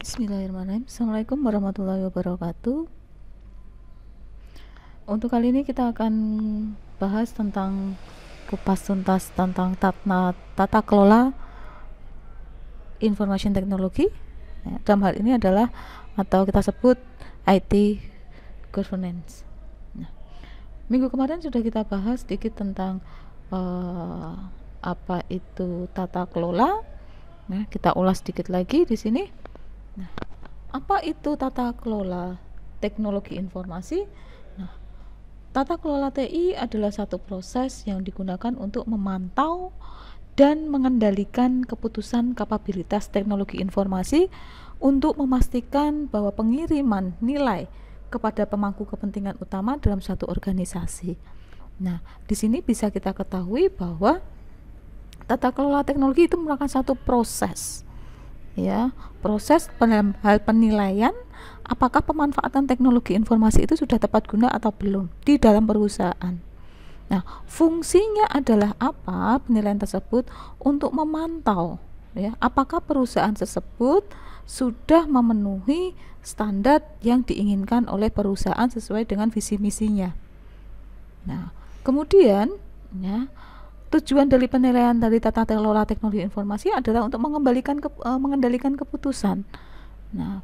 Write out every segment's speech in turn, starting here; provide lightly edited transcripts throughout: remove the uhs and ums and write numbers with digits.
Bismillahirrahmanirrahim. Assalamualaikum warahmatullahi wabarakatuh. Untuk kali ini kita akan bahas tentang kupas tuntas tentang tata kelola information technology. Dalam hal ini adalah atau kita sebut IT governance. Minggu kemarin sudah kita bahas sedikit tentang apa itu tata kelola. Nah, kita ulas sedikit lagi di sini. Nah, apa itu tata kelola teknologi informasi? Nah, tata kelola TI adalah satu proses yang digunakan untuk memantau dan mengendalikan keputusan kapabilitas teknologi informasi untuk memastikan bahwa pengiriman nilai kepada pemangku kepentingan utama dalam suatu organisasi. Nah, di sini bisa kita ketahui bahwa tata kelola teknologi itu merupakan satu proses, ya, proses dalam hal penilaian apakah pemanfaatan teknologi informasi itu sudah tepat guna atau belum di dalam perusahaan. Nah, fungsinya adalah apa penilaian tersebut? Untuk memantau, ya, apakah perusahaan tersebut sudah memenuhi standar yang diinginkan oleh perusahaan sesuai dengan visi misinya. Nah, kemudian, ya, tujuan dari penilaian dari tata kelola teknologi informasi adalah untuk mengendalikan keputusan. Nah,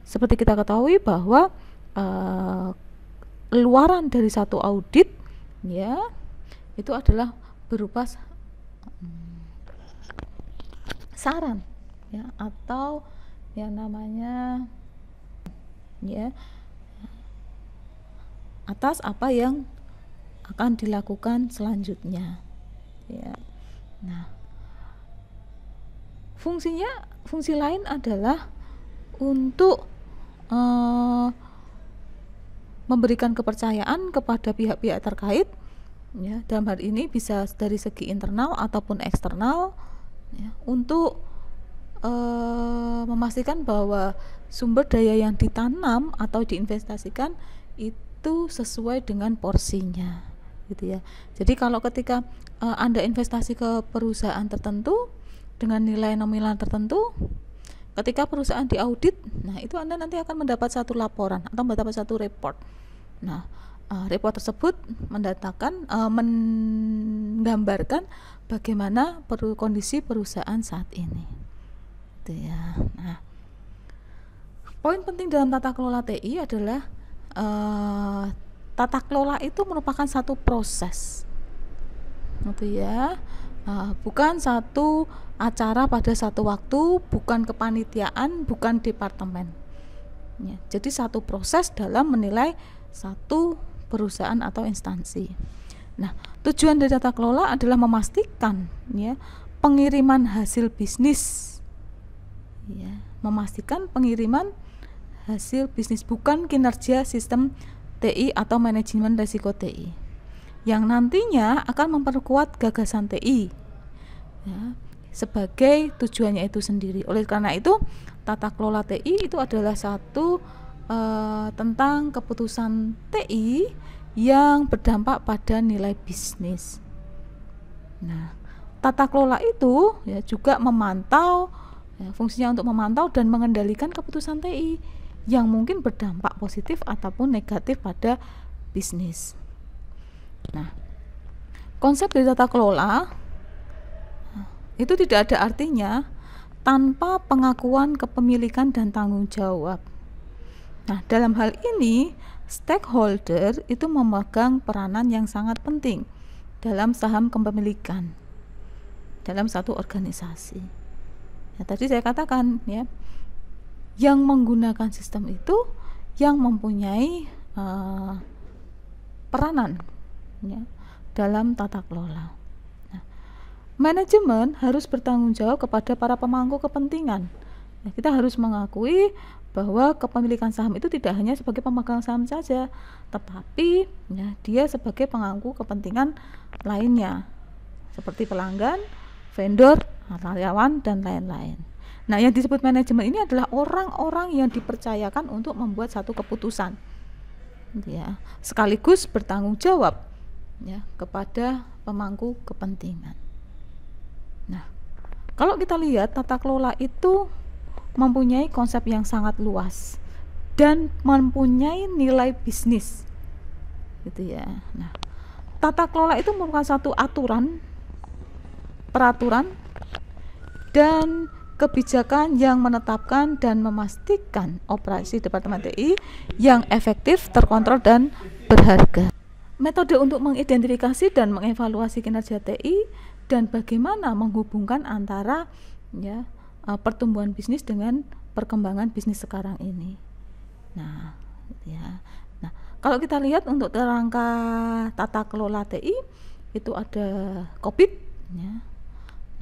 seperti kita ketahui bahwa luaran dari satu audit, ya, itu adalah berupa saran, ya, atau yang namanya, ya, atas apa yang akan dilakukan selanjutnya. Ya. Nah, fungsi lain adalah untuk memberikan kepercayaan kepada pihak-pihak terkait, ya, dalam hal ini bisa dari segi internal ataupun eksternal, ya, untuk memastikan bahwa sumber daya yang ditanam atau diinvestasikan itu sesuai dengan porsinya, gitu ya. Jadi kalau ketika Anda investasi ke perusahaan tertentu dengan nilai nominal tertentu, ketika perusahaan diaudit, nah itu Anda nanti akan mendapat satu laporan atau mendapat satu report. Nah, report tersebut menggambarkan bagaimana kondisi perusahaan saat ini, gitu ya. Nah, poin penting dalam tata kelola TI adalah tata kelola itu merupakan satu proses, gitu ya, bukan satu acara pada satu waktu, bukan kepanitiaan, bukan departemen, ya. Jadi satu proses dalam menilai satu perusahaan atau instansi. Nah, tujuan dari tata kelola adalah memastikan, ya, pengiriman hasil bisnis, ya, memastikan pengiriman hasil bisnis, bukan kinerja sistem TI atau manajemen risiko TI yang nantinya akan memperkuat gagasan TI, ya, sebagai tujuannya itu sendiri. Oleh karena itu, tata kelola TI itu adalah satu tentang keputusan TI yang berdampak pada nilai bisnis. Nah, tata kelola itu, ya, juga memantau, ya, fungsinya untuk memantau dan mengendalikan keputusan TI yang mungkin berdampak positif ataupun negatif pada bisnis. Nah, konsep dari tata kelola itu tidak ada artinya tanpa pengakuan kepemilikan dan tanggung jawab. Nah, dalam hal ini stakeholder itu memegang peranan yang sangat penting dalam saham kepemilikan dalam satu organisasi. Ya, tadi saya katakan, ya, yang menggunakan sistem itu yang mempunyai peranan, ya, dalam tata kelola. Nah, manajemen harus bertanggung jawab kepada para pemangku kepentingan. Ya, kita harus mengakui bahwa kepemilikan saham itu tidak hanya sebagai pemegang saham saja, tetapi, ya, dia sebagai pemangku kepentingan lainnya seperti pelanggan, vendor, karyawan, dan lain-lain. Nah, yang disebut manajemen ini adalah orang-orang yang dipercayakan untuk membuat satu keputusan, ya, sekaligus bertanggung jawab, ya, kepada pemangku kepentingan. Nah, kalau kita lihat tata kelola itu mempunyai konsep yang sangat luas dan mempunyai nilai bisnis, gitu ya. Nah, tata kelola itu merupakan satu aturan, peraturan, dan kebijakan yang menetapkan dan memastikan operasi Departemen TI yang efektif, terkontrol, dan berharga. Metode untuk mengidentifikasi dan mengevaluasi kinerja TI dan bagaimana menghubungkan antara pertumbuhan bisnis dengan perkembangan bisnis sekarang ini. Nah, ya. Nah, kalau kita lihat untuk kerangka tata kelola TI itu ada COVID, ya.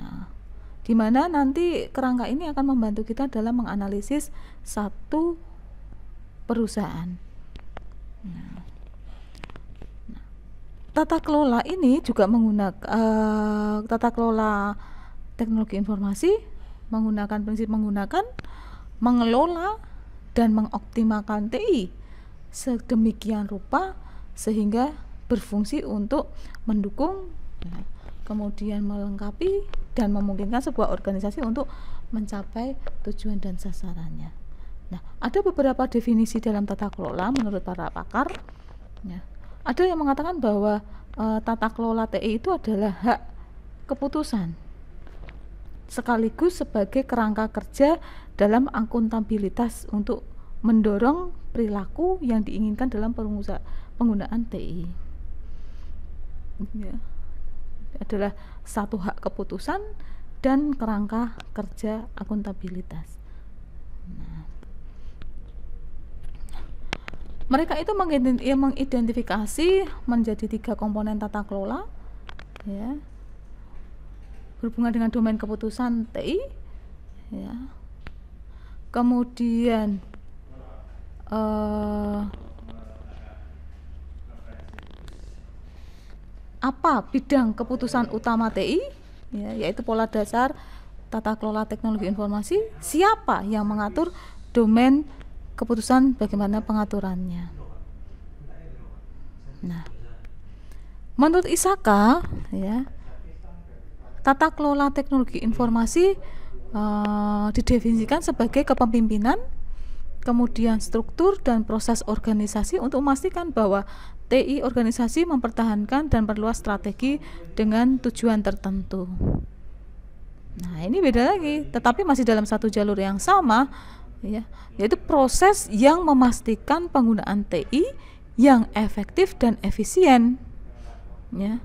Nah, di mana nanti kerangka ini akan membantu kita dalam menganalisis satu perusahaan. Nah, tata kelola ini juga menggunakan tata kelola teknologi informasi menggunakan prinsip mengelola dan mengoptimalkan TI sedemikian rupa sehingga berfungsi untuk mendukung, kemudian melengkapi dan memungkinkan sebuah organisasi untuk mencapai tujuan dan sasarannya. Nah, ada beberapa definisi dalam tata kelola menurut para pakar. Ya. Ada yang mengatakan bahwa tata kelola TI itu adalah hak keputusan sekaligus sebagai kerangka kerja dalam akuntabilitas untuk mendorong perilaku yang diinginkan dalam penggunaan TI. Ya. Adalah satu hak keputusan dan kerangka kerja akuntabilitas. Nah, mereka itu mengidentifikasi menjadi 3 komponen tata kelola, ya, berhubungan dengan domain keputusan TI, ya. Kemudian apa bidang keputusan utama TI, ya, yaitu pola dasar tata kelola teknologi informasi, siapa yang mengatur domain keputusan, bagaimana pengaturannya. Nah, menurut ISAKA, ya, tata kelola teknologi informasi didefinisikan sebagai kepemimpinan, kemudian struktur dan proses organisasi untuk memastikan bahwa TI organisasi mempertahankan dan perluas strategi dengan tujuan tertentu. Nah, ini beda lagi, tetapi masih dalam satu jalur yang sama, ya, yaitu proses yang memastikan penggunaan TI yang efektif dan efisien, ya,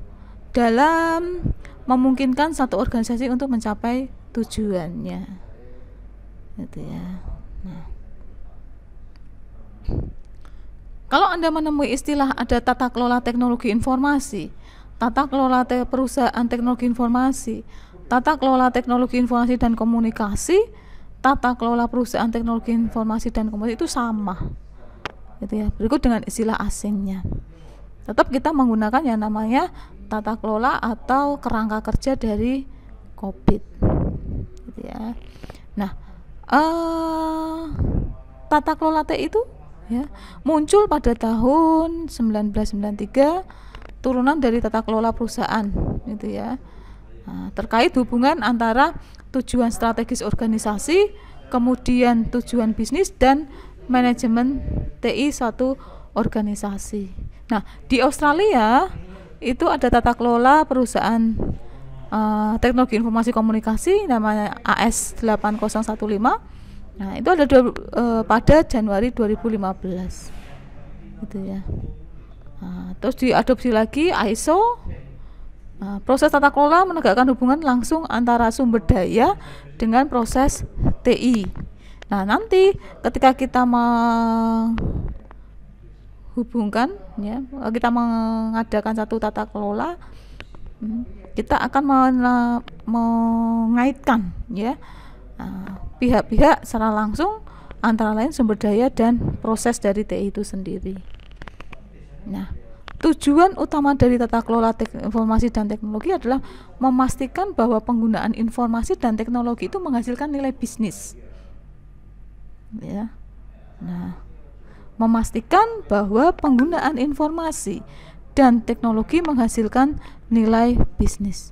dalam memungkinkan satu organisasi untuk mencapai tujuannya, gitu ya. Nah, kalau Anda menemui istilah ada tata kelola teknologi informasi, tata kelola perusahaan teknologi informasi, tata kelola teknologi informasi dan komunikasi, tata kelola perusahaan teknologi informasi dan komunikasi, itu sama, gitu ya. Berikut dengan istilah asingnya. Tetap kita menggunakan yang namanya tata kelola atau kerangka kerja dari COVID, gitu ya. Nah, tata kelola TI itu, ya, muncul pada tahun 1993, turunan dari tata kelola perusahaan, gitu ya. Nah, terkait hubungan antara tujuan strategis organisasi, kemudian tujuan bisnis dan manajemen TI suatu organisasi. Nah, di Australia itu ada tata kelola perusahaan teknologi informasi komunikasi namanya AS 8015. Nah, itu ada pada Januari 2015, gitu ya. Nah, terus diadopsi lagi ISO. Nah, proses tata kelola menegakkan hubungan langsung antara sumber daya dengan proses TI. Nah, nanti ketika kita menghubungkan, ya, kita mengadakan satu tata kelola, kita akan mengaitkan, ya, pihak-pihak secara langsung, antara lain sumber daya dan proses dari TI itu sendiri. Nah, tujuan utama dari tata kelola informasi dan teknologi adalah memastikan bahwa penggunaan informasi dan teknologi itu menghasilkan nilai bisnis, ya. Nah, memastikan bahwa penggunaan informasi dan teknologi menghasilkan nilai bisnis.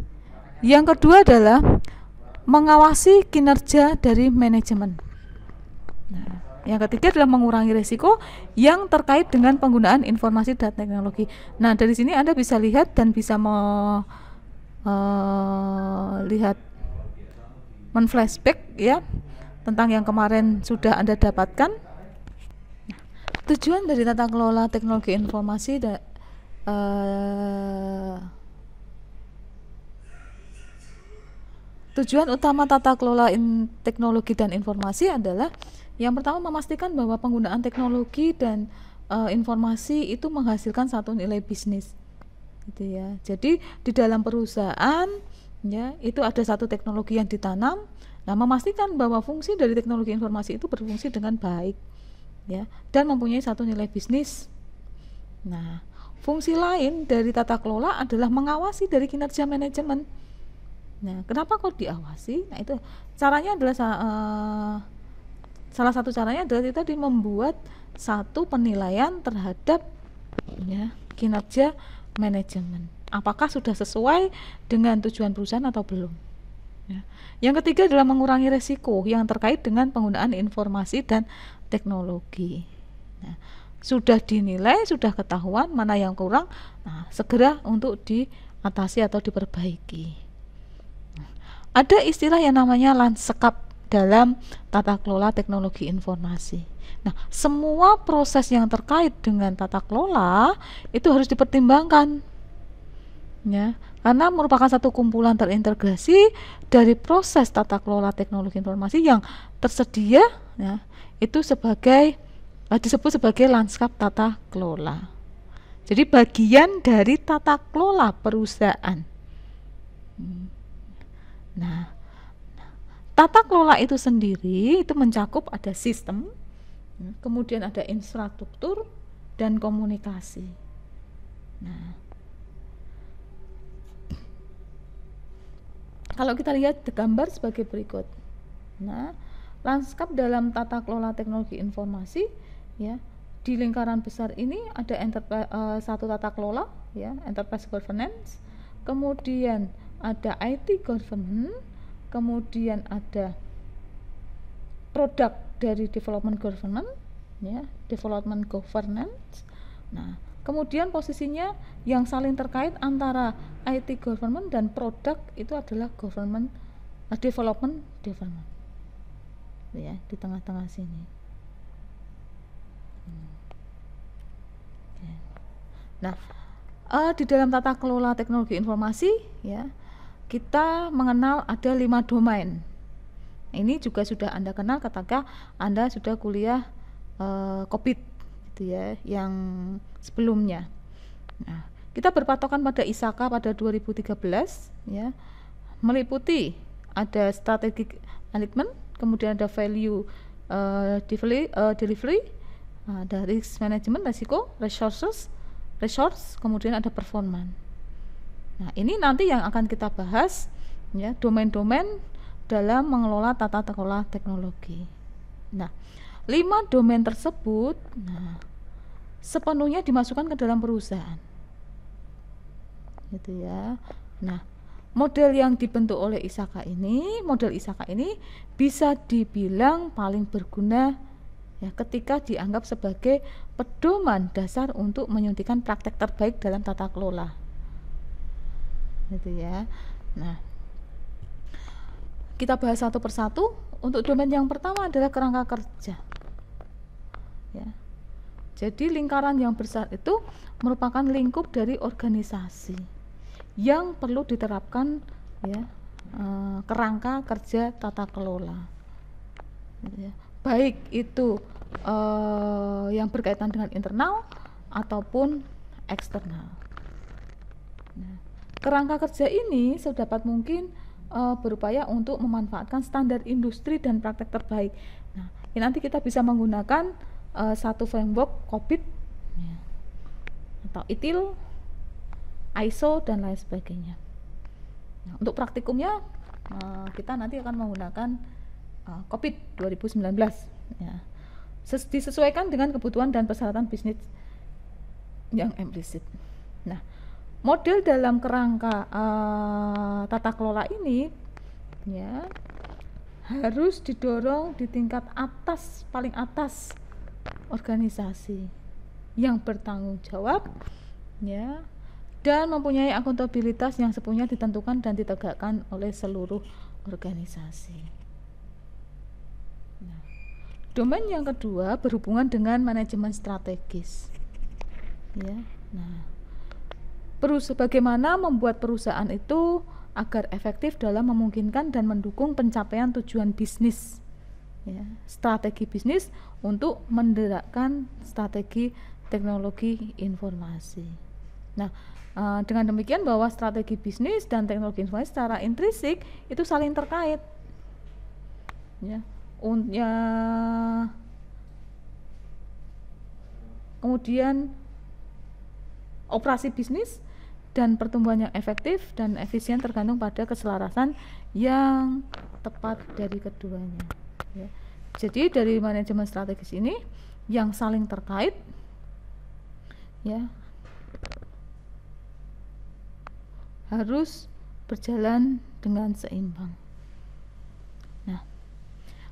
Yang kedua adalah mengawasi kinerja dari manajemen. Nah, yang ketiga adalah mengurangi risiko yang terkait dengan penggunaan informasi dan teknologi. Nah, dari sini Anda bisa lihat dan bisa lihat men-flashback ya tentang yang kemarin sudah Anda dapatkan. Nah, tujuan dari tata kelola teknologi informasi tujuan utama tata kelola teknologi dan informasi adalah yang pertama memastikan bahwa penggunaan teknologi dan informasi itu menghasilkan satu nilai bisnis, gitu ya. Jadi di dalam perusahaan ya itu ada satu teknologi yang ditanam. Nah, memastikan bahwa fungsi dari teknologi informasi itu berfungsi dengan baik, ya, dan mempunyai satu nilai bisnis. Nah, fungsi lain dari tata kelola adalah mengawasi dari kinerja manajemen. Nah, kenapa kok diawasi? Nah, itu caranya adalah salah satu caranya adalah kita tadi membuat satu penilaian terhadap ya, kinerja manajemen. Apakah sudah sesuai dengan tujuan perusahaan atau belum? Ya. Yang ketiga adalah mengurangi resiko yang terkait dengan penggunaan informasi dan teknologi. Nah, sudah dinilai, sudah ketahuan mana yang kurang, nah, segera untuk diatasi atau diperbaiki. Ada istilah yang namanya lanskap dalam tata kelola teknologi informasi. Nah, semua proses yang terkait dengan tata kelola itu harus dipertimbangkan, ya, karena merupakan satu kumpulan terintegrasi dari proses tata kelola teknologi informasi yang tersedia, ya, itu disebut sebagai lanskap tata kelola. Jadi bagian dari tata kelola perusahaan. Nah, tata kelola itu sendiri itu mencakup ada sistem, kemudian ada infrastruktur dan komunikasi. Nah, kalau kita lihat gambar sebagai berikut. Nah, lanskap dalam tata kelola teknologi informasi ya, di lingkaran besar ini ada satu tata kelola ya, enterprise governance, kemudian ada IT governance, kemudian ada produk dari development governance ya, development governance. Nah, kemudian posisinya yang saling terkait antara IT government dan produk itu adalah development ya, di tengah-tengah sini. Nah, di dalam tata kelola teknologi informasi ya, kita mengenal ada 5 domain. Ini juga sudah Anda kenal ketika Anda sudah kuliah COVID gitu ya, yang sebelumnya. Nah, kita berpatokan pada ISAKA pada 2013 ya, meliputi ada strategic management, kemudian ada value delivery, ada risk management, risiko, resource, kemudian ada performance. Nah, ini nanti yang akan kita bahas ya, domain-domain dalam mengelola tata kelola teknologi. Nah, 5 domain tersebut sepenuhnya dimasukkan ke dalam perusahaan. Gitu ya. Nah, model yang dibentuk oleh model ISAKA ini bisa dibilang paling berguna ya, ketika dianggap sebagai pedoman dasar untuk menyuntikkan praktek terbaik dalam tata kelola. Gitu ya. Nah, kita bahas satu persatu. Untuk domain yang pertama adalah kerangka kerja. Ya. Jadi lingkaran yang besar itu merupakan lingkup dari organisasi yang perlu diterapkan ya, kerangka kerja tata kelola. Gitu ya. Baik itu yang berkaitan dengan internal ataupun eksternal. Nah, kerangka kerja ini sedapat mungkin berupaya untuk memanfaatkan standar industri dan praktek terbaik. Nah, ini nanti kita bisa menggunakan satu framework COVID ya, atau ITIL, ISO dan lain sebagainya. Nah, untuk praktikumnya kita nanti akan menggunakan COVID 2019 ya. Disesuaikan dengan kebutuhan dan persyaratan bisnis yang implisit. Nah, model dalam kerangka tata kelola ini ya harus didorong di tingkat atas, paling atas organisasi yang bertanggung jawab, ya, dan mempunyai akuntabilitas yang sepenuhnya ditentukan dan ditegakkan oleh seluruh organisasi. Nah, domain yang kedua berhubungan dengan manajemen strategis, ya. Nah, bagaimana membuat perusahaan itu agar efektif dalam memungkinkan dan mendukung pencapaian tujuan bisnis, ya, strategi bisnis untuk menerapkan strategi teknologi informasi. Nah, dengan demikian bahwa strategi bisnis dan teknologi informasi secara intrinsik itu saling terkait, ya. Kemudian operasi bisnis dan pertumbuhan yang efektif dan efisien tergantung pada keselarasan yang tepat dari keduanya, ya. Jadi dari manajemen strategis ini yang saling terkait, ya, harus berjalan dengan seimbang. Nah,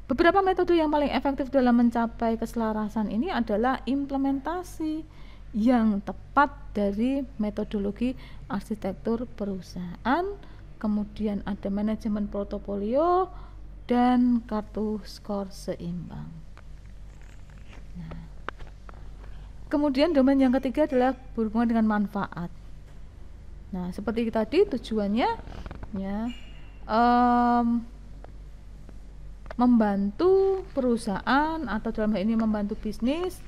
beberapa metode yang paling efektif dalam mencapai keselarasan ini adalah implementasi yang tepat dari metodologi arsitektur perusahaan, kemudian ada manajemen portofolio dan kartu skor seimbang. Nah, kemudian domain yang ketiga adalah berhubungan dengan manfaat. Nah, seperti tadi tujuannya, ya, membantu perusahaan atau dalam hal ini membantu bisnis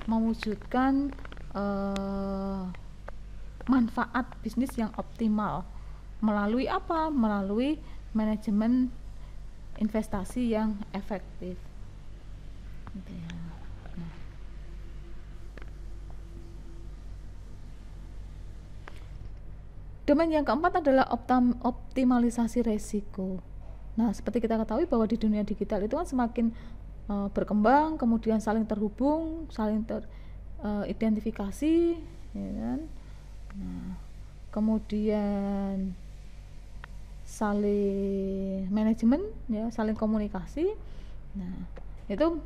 mewujudkan manfaat bisnis yang optimal melalui apa? Melalui manajemen investasi yang efektif. Nah, domain yang keempat adalah optimalisasi resiko. Nah, seperti kita ketahui bahwa di dunia digital itu kan semakin berkembang, kemudian saling terhubung, saling teridentifikasi, ya kan? Nah, kemudian saling manajemen, ya, saling komunikasi. Nah, itu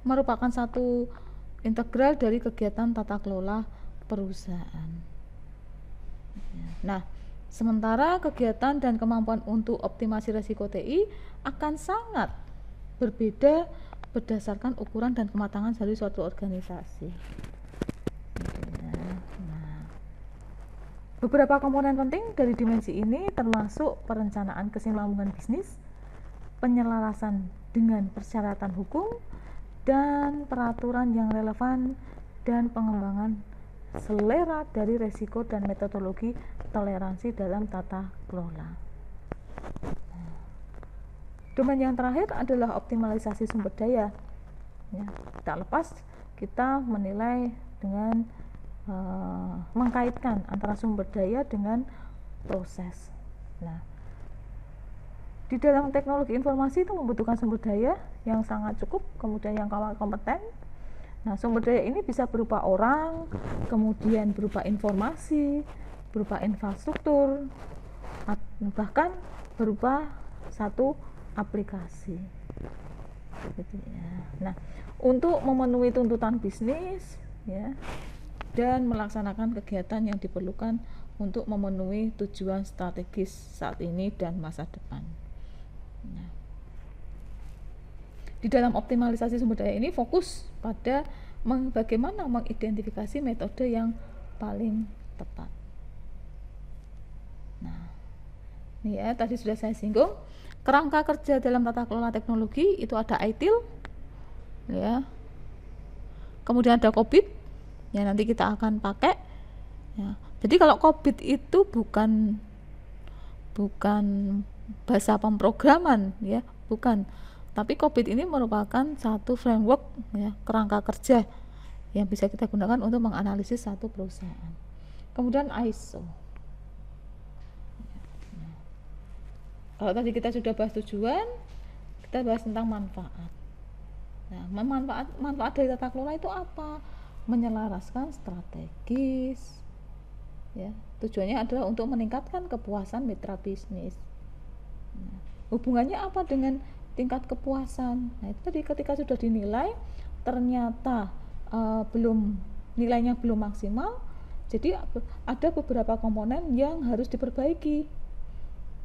merupakan satu integral dari kegiatan tata kelola perusahaan. Nah, sementara kegiatan dan kemampuan untuk optimasi risiko TI akan sangat berbeda berdasarkan ukuran dan kematangan dari suatu organisasi. Nah, beberapa komponen penting dari dimensi ini termasuk perencanaan kesinambungan bisnis, penyelarasan dengan persyaratan hukum dan peraturan yang relevan, dan pengembangan selera dari risiko dan metodologi toleransi dalam tata kelola. Domain yang terakhir adalah optimalisasi sumber daya, ya. Tak lepas kita menilai dengan mengkaitkan antara sumber daya dengan proses. Nah, di dalam teknologi informasi itu membutuhkan sumber daya yang sangat cukup, kemudian yang kompeten. Nah, sumber daya ini bisa berupa orang, kemudian berupa informasi, berupa infrastruktur, bahkan berupa satu aplikasi, gitu, ya. Nah, untuk memenuhi tuntutan bisnis, ya, dan melaksanakan kegiatan yang diperlukan untuk memenuhi tujuan strategis saat ini dan masa depan. Nah, di dalam optimalisasi sumber daya ini fokus pada bagaimana mengidentifikasi metode yang paling tepat. Nah, ini ya, tadi sudah saya singgung. Kerangka kerja dalam tata kelola teknologi itu ada ITIL, ya. Kemudian ada COBIT, ya, nanti kita akan pakai, ya. Jadi kalau COBIT itu bukan bahasa pemrograman, ya, bukan. Tapi COBIT ini merupakan satu framework, ya, kerangka kerja yang bisa kita gunakan untuk menganalisis satu perusahaan. Kemudian ISO. Kalau tadi kita sudah bahas tujuan, kita bahas tentang manfaat. Nah, manfaat dari tata kelola itu apa? Menyelaraskan strategis, ya. Tujuannya adalah untuk meningkatkan kepuasan mitra bisnis. Nah, Hubungannya apa dengan tingkat kepuasan? Nah, itu tadi ketika sudah dinilai ternyata nilainya belum maksimal, jadi ada beberapa komponen yang harus diperbaiki.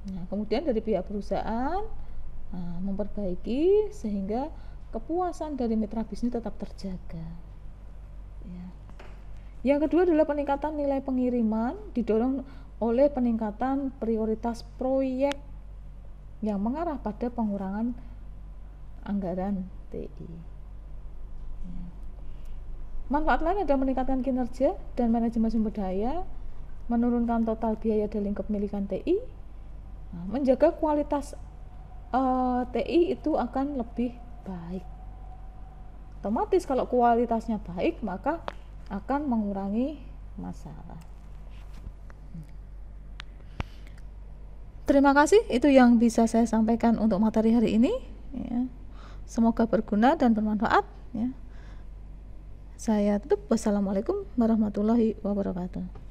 Nah, kemudian dari pihak perusahaan memperbaiki sehingga kepuasan dari mitra bisnis tetap terjaga. Ya. Yang kedua adalah peningkatan nilai pengiriman didorong oleh peningkatan prioritas proyek yang mengarah pada pengurangan anggaran TI. Ya. Manfaat lain adalah meningkatkan kinerja dan manajemen sumber daya, menurunkan total biaya dari kepemilikan TI, menjaga kualitas TI itu akan lebih baik. Otomatis kalau kualitasnya baik maka akan mengurangi masalah. Terima kasih, itu yang bisa saya sampaikan untuk materi hari ini. Ya. Semoga berguna dan bermanfaat. Ya. Saya tutup. Wassalamualaikum warahmatullahi wabarakatuh.